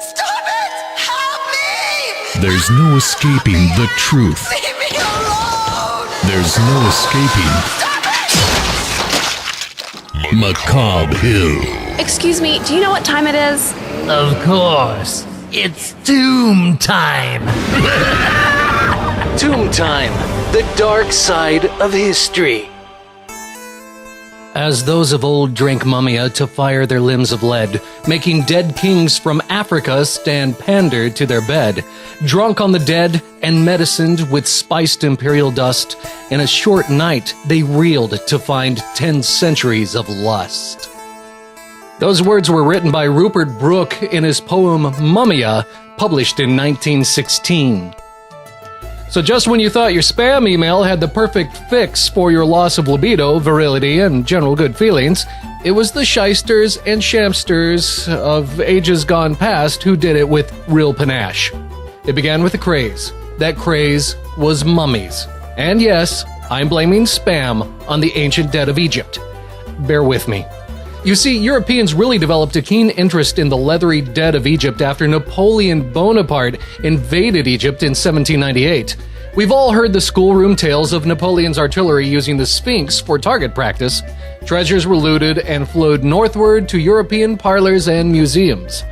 Stop it! Help me! There's no escaping the truth. Leave me alone! There's no escaping Macabre Hill. Excuse me, do you know what time it is? Of course. It's tomb time. Tomb Time, the dark side of history. As those of old drank mummia to fire their limbs of lead, making dead kings from Africa stand pandered to their bed, drunk on the dead and medicined with spiced imperial dust, in a short night they reeled to find 10 centuries of lust. Those words were written by Rupert Brooke in his poem Mummia, published in 1916. So just when you thought your spam email had the perfect fix for your loss of libido, virility, and general good feelings, it was the shysters and shamsters of ages gone past who did it with real panache. It began with a craze. That craze was mummies. And yes, I'm blaming spam on the ancient dead of Egypt. Bear with me. You see, Europeans really developed a keen interest in the leathery dead of Egypt after Napoleon Bonaparte invaded Egypt in 1798. We've all heard the schoolroom tales of Napoleon's artillery using the Sphinx for target practice. Treasures were looted and flowed northward to European parlors and museums.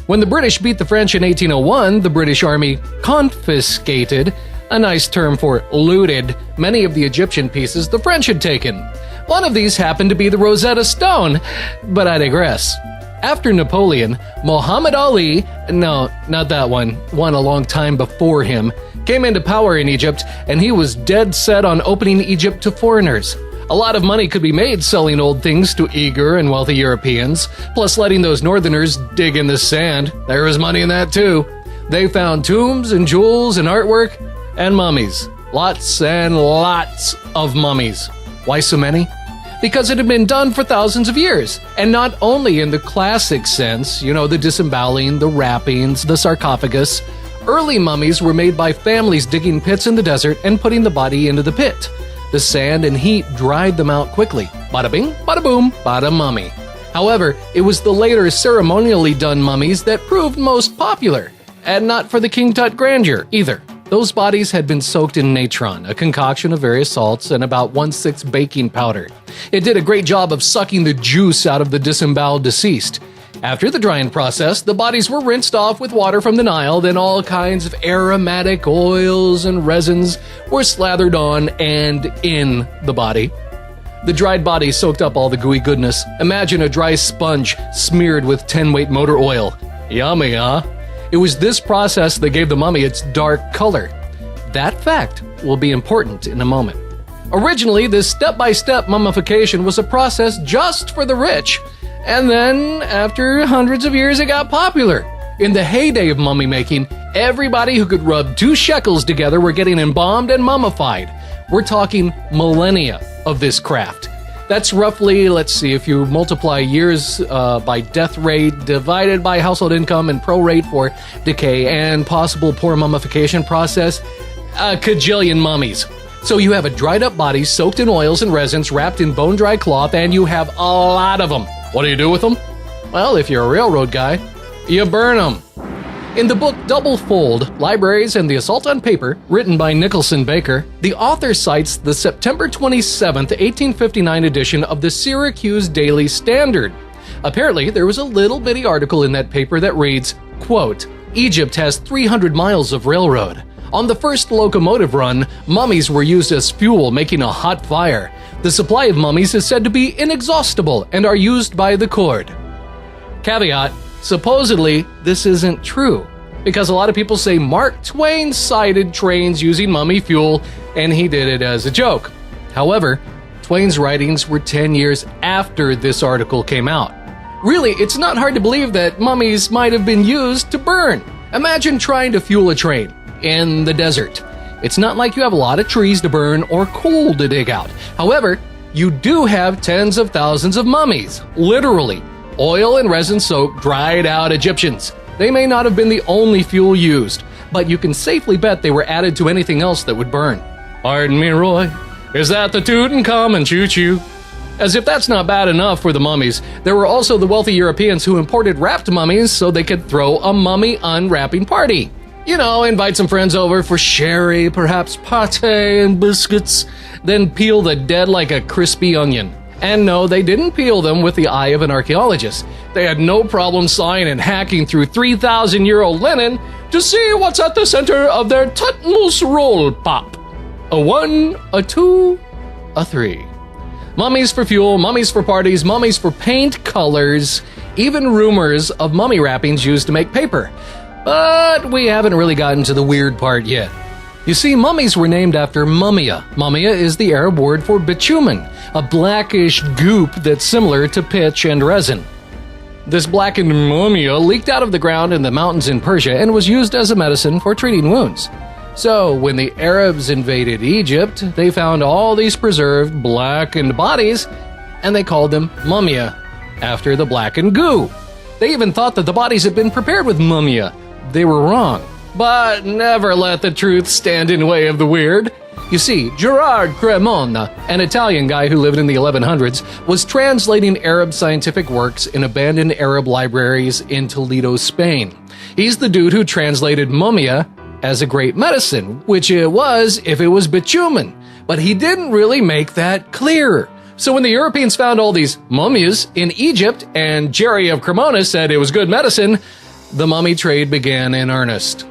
When the British beat the French in 1801, the British Army confiscated, a nice term for looted, many of the Egyptian pieces the French had taken. One of these happened to be the Rosetta Stone, but I digress. After Napoleon, Muhammad Ali, no, not that one a long time before him, came into power in Egypt, and he was dead set on opening Egypt to foreigners. A lot of money could be made selling old things to eager and wealthy Europeans, plus letting those northerners dig in the sand. There was money in that too. They found tombs and jewels and artwork and mummies. Lots and lots of mummies. Why so many? Because it had been done for thousands of years, and not only in the classic sense, the disemboweling, the wrappings, the sarcophagus. Early mummies were made by families digging pits in the desert and putting the body into the pit. The sand and heat dried them out quickly. Bada bing, bada boom, bada mummy. However, it was the later ceremonially done mummies that proved most popular, and not for the King Tut grandeur either. Those bodies had been soaked in natron, a concoction of various salts, and about 1/6 baking powder. It did a great job of sucking the juice out of the disemboweled deceased. After the drying process, the bodies were rinsed off with water from the Nile, then all kinds of aromatic oils and resins were slathered on and in the body. The dried body soaked up all the gooey goodness. Imagine a dry sponge smeared with 10-weight motor oil. Yummy, huh? It was this process that gave the mummy its dark color. That fact will be important in a moment. Originally, this step-by-step mummification was a process just for the rich. And then, after hundreds of years, it got popular. In the heyday of mummy making, everybody who could rub 2 shekels together were getting embalmed and mummified. We're talking millennia of this craft. That's roughly, if you multiply years by death rate divided by household income and prorate for decay and possible poor mummification process, a kajillion mummies. So you have a dried up body soaked in oils and resins wrapped in bone-dry cloth, and you have a lot of them. What do you do with them? Well, if you're a railroad guy, you burn them. In the book Double Fold, Libraries and the Assault on Paper, written by Nicholson Baker, the author cites the September 27, 1859 edition of the Syracuse Daily Standard. Apparently, there was a little bitty article in that paper that reads, quote, Egypt has 300 miles of railroad. On the first locomotive run, mummies were used as fuel, making a hot fire. The supply of mummies is said to be inexhaustible and are used by the cord. Caveat, supposedly, this isn't true, because a lot of people say Mark Twain sighted trains using mummy fuel, and he did it as a joke. However, Twain's writings were 10 years after this article came out. Really, it's not hard to believe that mummies might have been used to burn. Imagine trying to fuel a train in the desert. It's not like you have a lot of trees to burn or coal to dig out. However, you do have tens of thousands of mummies, literally. Oil and resin-soaked, dried-out Egyptians. They may not have been the only fuel used, but you can safely bet they were added to anything else that would burn. Pardon me, Roy. Is that the Tutankhamun choo-choo? As if that's not bad enough for the mummies, there were also the wealthy Europeans who imported wrapped mummies so they could throw a mummy unwrapping party. You know, invite some friends over for sherry, perhaps pate and biscuits, then peel the dead like a crispy onion. And no, they didn't peel them with the eye of an archaeologist. They had no problem sawing and hacking through 3,000-year-old linen to see what's at the center of their tutmost roll pop. A 1, a 2, a 3. Mummies for fuel, mummies for parties, mummies for paint, colors, even rumors of mummy wrappings used to make paper. But we haven't really gotten to the weird part yet. You see, mummies were named after mummia. Mummia is the Arab word for bitumen, a blackish goop that's similar to pitch and resin. This blackened mummia leaked out of the ground in the mountains in Persia and was used as a medicine for treating wounds. So, when the Arabs invaded Egypt, they found all these preserved, blackened bodies, and they called them mummia, after the blackened goo. They even thought that the bodies had been prepared with mummia. They were wrong. But never let the truth stand in the way of the weird. You see, Gerard Cremona, an Italian guy who lived in the 1100s, was translating Arab scientific works in abandoned Arab libraries in Toledo, Spain. He's the dude who translated mummia as a great medicine, which it was if it was bitumen. But he didn't really make that clear. So when the Europeans found all these mummies in Egypt and Jerry of Cremona said it was good medicine, the mummy trade began in earnest.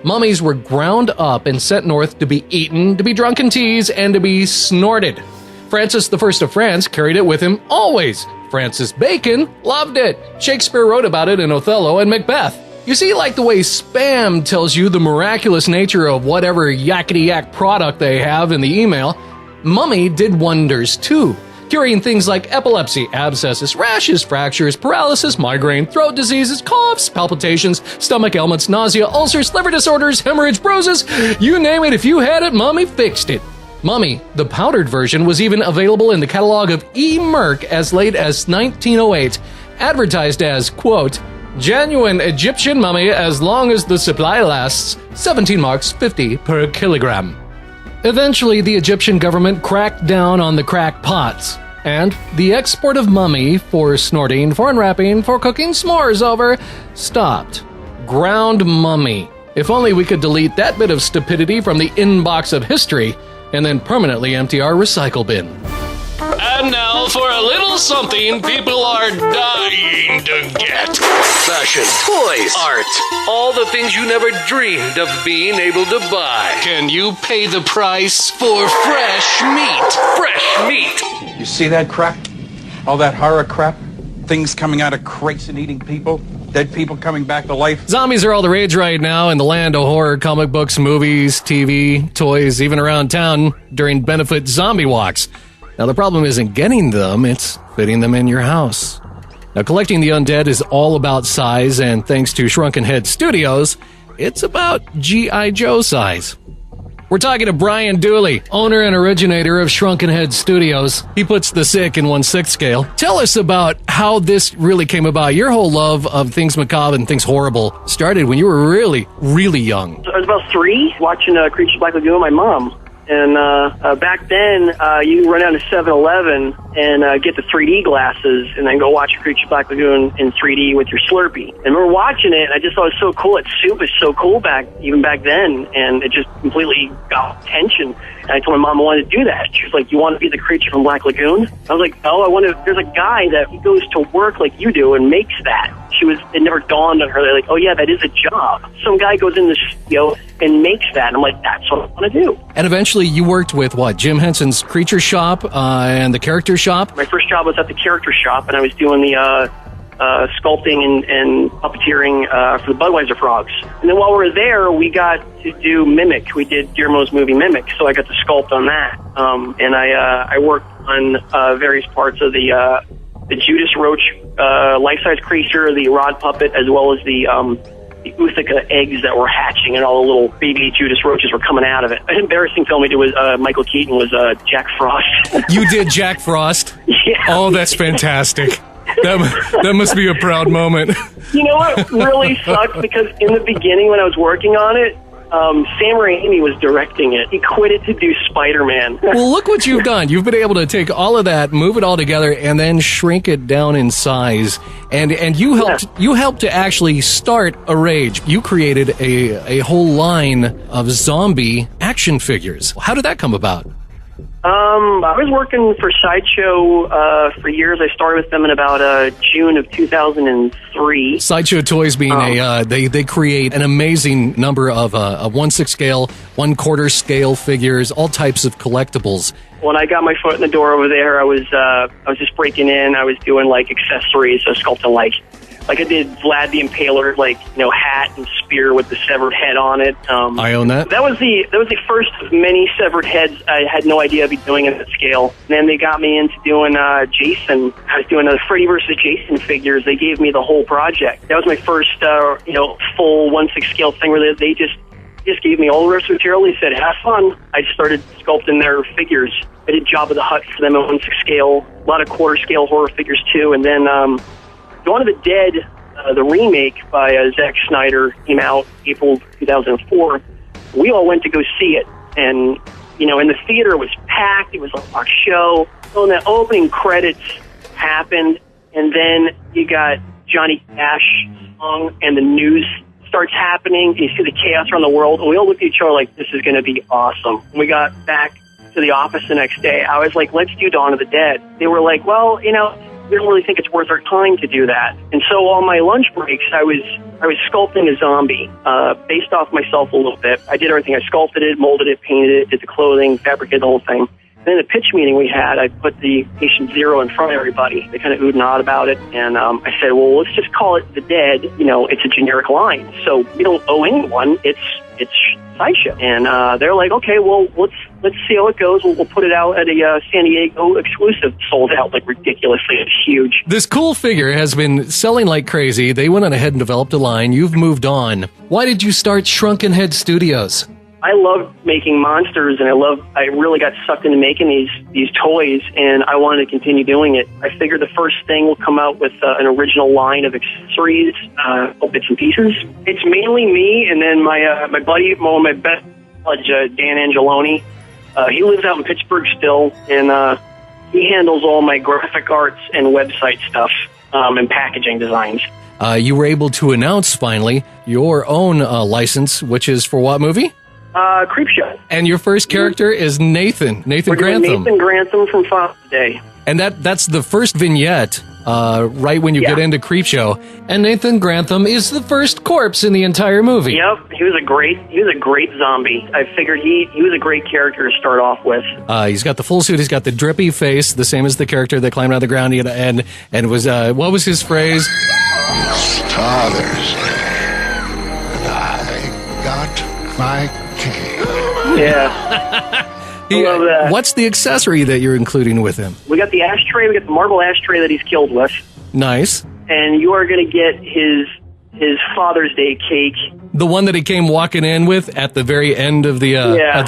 Mummies were ground up and sent north to be eaten, to be drunk in teas, and to be snorted. Francis I of France carried it with him always. Francis Bacon loved it. Shakespeare wrote about it in Othello and Macbeth. You see, like the way Spam tells you the miraculous nature of whatever yakety-yak product they have in the email, Mummy did wonders too, curing things like epilepsy, abscesses, rashes, fractures, paralysis, migraine, throat diseases, coughs, palpitations, stomach ailments, nausea, ulcers, liver disorders, hemorrhage, bruises. You name it, if you had it, Mummy fixed it. Mummy, the powdered version, was even available in the catalog of E. Merck as late as 1908, advertised as, quote, genuine Egyptian mummy as long as the supply lasts, 17 marks 50 per kilogram. Eventually, the Egyptian government cracked down on the crackpots, and the export of mummy for snorting, for unwrapping, for cooking s'mores over stopped. Ground mummy. If only we could delete that bit of stupidity from the inbox of history and then permanently empty our recycle bin. And now for a little something people are dying to get. Fashion, toys, art, all the things you never dreamed of being able to buy. Can you pay the price for fresh meat? Fresh meat! You see that crap? All that horror crap? Things coming out of crates and eating people? Dead people coming back to life? Zombies are all the rage right now in the land of horror, comic books, movies, TV, toys, even around town during benefit zombie walks. Now, the problem isn't getting them, it's fitting them in your house. Now, collecting the undead is all about size, and thanks to Shrunken Head Studios, it's about G.I. Joe size. We're talking to Brian Dooley, owner and originator of Shrunken Head Studios. He puts the sick in 1/6 scale. Tell us about how this really came about. Your whole love of things macabre and things horrible started when you were really, really young. I was about 3, watching Creatures of Black Lagoon with my mom. And back then, you could run down to 7-Eleven and get the 3D glasses and then go watch Creature Black Lagoon in 3D with your Slurpee. And we were watching it, and I just thought it was so cool. That soup is so cool even back then, and it just completely got attention. And I told my mom I wanted to do that. She was like, "You want to be the creature from Black Lagoon?" I was like, "Oh, I want to." There's a guy that goes to work like you do and makes that. It never dawned on her. They're like, "Oh yeah, that is a job." Some guy goes in the studio and makes that. And I'm like, "That's what I want to do." And eventually you worked with what? Jim Henson's Creature Shop and the Character Shop? My first job was at the Character Shop, and I was doing the sculpting and puppeteering for the Budweiser frogs. And then while we were there, we got to do Mimic. We did Guillermo's movie Mimic, so I got to sculpt on that. And I worked on various parts of the Judas Roach life-size creature, the Rod puppet, as well as the Uthaka eggs that were hatching, and all the little baby Judas Roaches were coming out of it. An embarrassing film we did with Michael Keaton was Jack Frost. You did Jack Frost? Yeah. Oh, that's fantastic. That must be a proud moment. You know what really sucked? Because in the beginning when I was working on it, Sam Raimi was directing it. He quit it to do Spider-Man. Well, look what you've done. You've been able to take all of that, move it all together, and then shrink it down in size. And you helped to actually start a rage. You created a whole line of zombie action figures. How did that come about? I was working for Sideshow for years. I started with them in about June of 2003. Sideshow Toys being they create an amazing number of 1/6 scale, 1/4 scale figures, all types of collectibles. When I got my foot in the door over there, I was just breaking in. I was doing like accessories, so sculpting like I did Vlad the Impaler, hat and spear with the severed head on it. I own that. That was the first of many severed heads I had no idea I'd be doing at that scale. And then they got me into doing Jason. I was doing the Freddy vs. Jason figures. They gave me the whole project. That was my first, full 1/6 scale thing where they just gave me all the rest of the material. They said, have fun. I started sculpting their figures. I did Jabba the Hutt for them at 1/6 scale. A lot of 1/4 scale horror figures too. And then, Dawn of the Dead, the remake by Zack Snyder, came out April 2004. We all went to go see it, and in the theater it was packed. It was a rock show. So the opening credits happened, and then you got Johnny Cash song, and the news starts happening. You see the chaos around the world, and we all looked at each other like, "This is going to be awesome." When we got back to the office the next day, I was like, "Let's do Dawn of the Dead." They were like, "Well, we don't really think it's worth our time to do that." And so on my lunch breaks, I was sculpting a zombie, based off myself a little bit. I did everything. I sculpted it, molded it, painted it, did the clothing, fabricated the whole thing. Then in the pitch meeting we had, I put the Patient Zero in front of everybody. They kind of oohed and awed about it. And I said, well, let's just call it The Dead. It's a generic line. So we don't owe anyone. It's Sideshow. And they're like, okay, well, let's see how it goes. We'll put it out at a San Diego exclusive. Sold out like ridiculously. It's huge. This cool figure has been selling like crazy. They went on ahead and developed a line. You've moved on. Why did you start Shrunken Head Studios? I love making monsters, and I really got sucked into making these toys, and I wanted to continue doing it. I figured the first thing will come out with an original line of accessories, bits and pieces. It's mainly me, and then my buddy, one of my best buddies, Dan Angeloni. He lives out in Pittsburgh still, and he handles all my graphic arts and website stuff and packaging designs. You were able to announce finally your own license, which is for what movie? Creepshow. And your first character is Nathan Grantham. Nathan Grantham from Father's Day. And that's the first vignette, right when you get into Creepshow. And Nathan Grantham is the first corpse in the entire movie. Yep, he was a great zombie. I figured he was a great character to start off with. He's got the full suit. He's got the drippy face, the same as the character that climbed out of the ground. And was what was his phrase? Father's Day. I got my. Yeah. I love that. What's the accessory that you're including with him? We got the ashtray. We got the marble ashtray that he's killed with. Nice. And you are going to get his Father's Day cake. The one that he came walking in with at the very end of the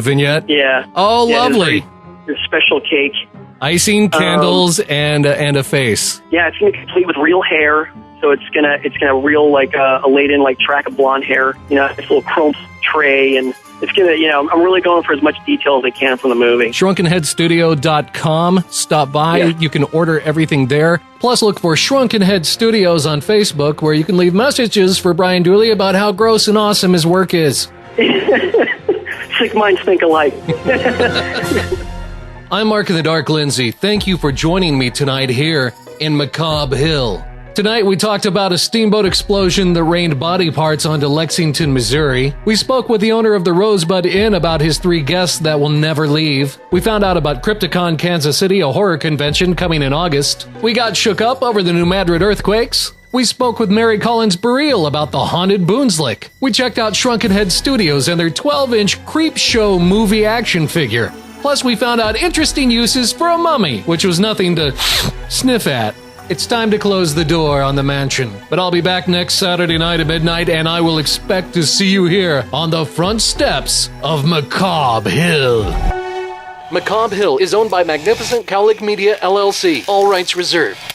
vignette? Yeah. Oh, lovely. His special cake. Icing, candles, and a face. Yeah, it's going to be complete with real hair. So it's gonna reel like a laid-in like track of blonde hair. This little chrome tray, and it's gonna, I'm really going for as much detail as I can from the movie. ShrunkenHeadStudio.com. Stop by. Yeah. You can order everything there. Plus, look for Shrunken Head Studios on Facebook, where you can leave messages for Brian Dooley about how gross and awesome his work is. Sick minds think alike. I'm Mark of the Dark Lindsay. Thank you for joining me tonight here in Macabre Hill. Tonight we talked about a steamboat explosion that rained body parts onto Lexington, Missouri. We spoke with the owner of the Rosebud Inn about his 3 guests that will never leave. We found out about Crypticon Kansas City, a horror convention coming in August. We got shook up over the New Madrid earthquakes. We spoke with Mary Collins Burrell about the haunted Boonslick. We checked out Shrunken Head Studios and their 12-inch Creepshow movie action figure. Plus we found out interesting uses for a mummy, which was nothing to sniff at. It's time to close the door on the mansion, but I'll be back next Saturday night at midnight, and I will expect to see you here on the front steps of Macabre Hill. Macabre Hill is owned by Magnificent Cowlick Media, LLC. All rights reserved.